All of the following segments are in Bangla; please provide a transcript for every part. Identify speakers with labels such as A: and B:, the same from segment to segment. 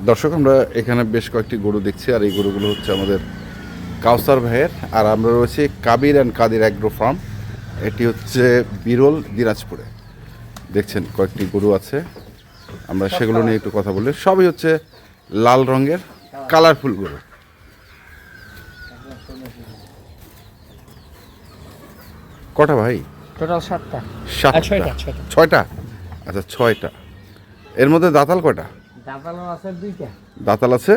A: দর্শক, আমরা এখানে বেশ কয়েকটি গরু দেখছি, আর এই গরুগুলো হচ্ছে আমাদের কাউসার ভাইয়ের। আর আমরা রয়েছি Kabir and Kadir agro farm. এটি হচ্ছে বিরল, দিনাজপুরে। দেখছেন কয়েকটি গরু আছে, আমরা সেগুলো নিয়ে একটু কথা বলি। সবই হচ্ছে লাল রঙের কালারফুল গরু। কটা ভাই?
B: টোটাল 7টা।
A: ছয়টা। আচ্ছা, 6টা। এর মধ্যে দাঁতাল কয়টা?
B: দাঁতালো আছে 2টা।
A: দাঁতাল আছে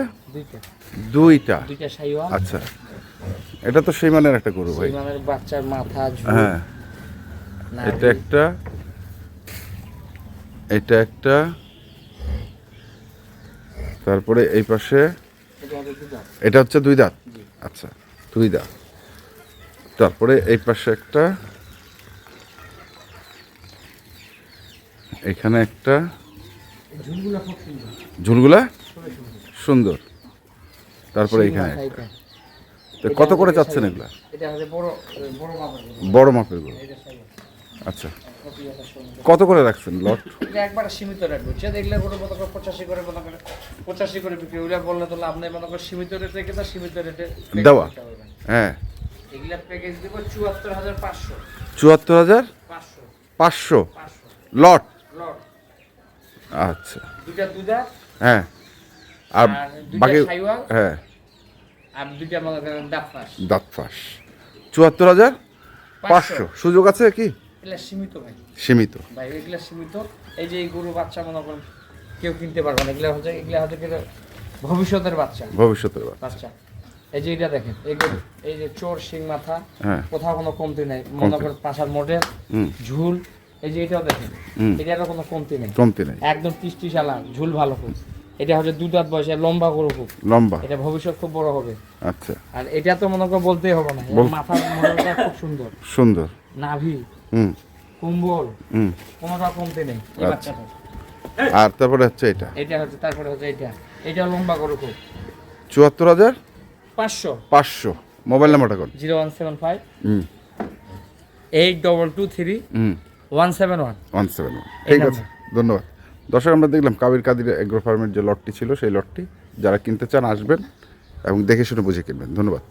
A: 2টা।
B: 2টা শাইওয়াল।
A: আচ্ছা, এটা তো সেই মানের একটা গরু ভাই।
B: সেই মানের বাচ্চার মাথা, ঝুল।
A: হ্যাঁ, এটা একটা, এটা একটা, তারপরে এই পাশে এটা হচ্ছে 2 দাঁত। আচ্ছা, 2 দাঁত। তারপরে এই পাশে একটা, এখানে একটা।
B: ঝুলগুলা খুব সুন্দর।
A: ঝুলগুলা সুন্দর। তারপরে এখানে একটা। তো কত করে চাচ্ছেন এগুলা?
B: এটা হচ্ছে বড় মাপের গরু।
A: বড় মাপের গরু। আচ্ছা, কত করে রাখছেন লট?
B: এটা একবারে সীমিত রেট বুঝছে। দেখলে গরু মতো করে 85 করে মতো করে 85 করে বিক্রি ওইটা বললে তো লাভ নেই। মতো করে সীমিত রেটে কিনা সীমিত রেটে
A: দেওয়া। হ্যাঁ,
B: এগুলা প্যাকেজ দিব 74,500।
A: 74,500 লট।
B: লট।
A: আচ্ছা,
B: দুটা
A: হ্যাঁ। আর বাকি
B: শাইওয়াল।
A: হ্যাঁ,
B: আর দুইটা মনে করেন দাঁতফাস।
A: দাঁতফাস। 74,500। সুযোগ আছে কি?
B: এগুলা সীমিত ভাই।
A: সীমিত
B: ভাই এগুলা সীমিত। এই যে এই গরু বাচ্চা মনে করেন কেউ কিনতে পারবে না। এগুলা হচ্ছে ভবিষ্যতের বাচ্চা।
A: ভবিষ্যতের
B: বাচ্চা। এই যে এটা দেখেন, এই যে চোর শিং মাথা,
A: হ্যাঁ,
B: কোথাও কোনো কমতি নাই। মনে করেন পাশার মডেল, ঝুল। এই যে এটাও দেখেন, এটারও কোনো কমতি নেই। একদম টিসটিসালা, ঝুল ভালো খুব। এটা হচ্ছে 2 দাঁত বয়সে, লম্বা গরু খুব লম্বা। এটা ভবিষ্যৎ খুব বড় হবে।
A: আচ্ছা,
B: আর এটা তো মনে করে বলতেই হবে না, মাথার মডেলটা খুব সুন্দর
A: সুন্দর।
B: নাভি, কুম্বল, কোনোটা কমতি নেই এই বাচ্চাটা।
A: আর তারপরে হচ্ছে এটা,
B: এটা হচ্ছে, তারপরে হচ্ছে এটা লম্বা গরু খুব।
A: 74,500। মোবাইল নাম্বারটা কোন?
B: 0175 8223 171।
A: ঠিক আছে, ধন্যবাদ। দর্শক, আমরা দেখলাম কাবির কাদির এগ্রো ফার্মের যে লটটি ছিল, সেই লটটি যারা কিনতে চান আসবেন এবং দেখে শুনে বুঝে কিনবেন। ধন্যবাদ।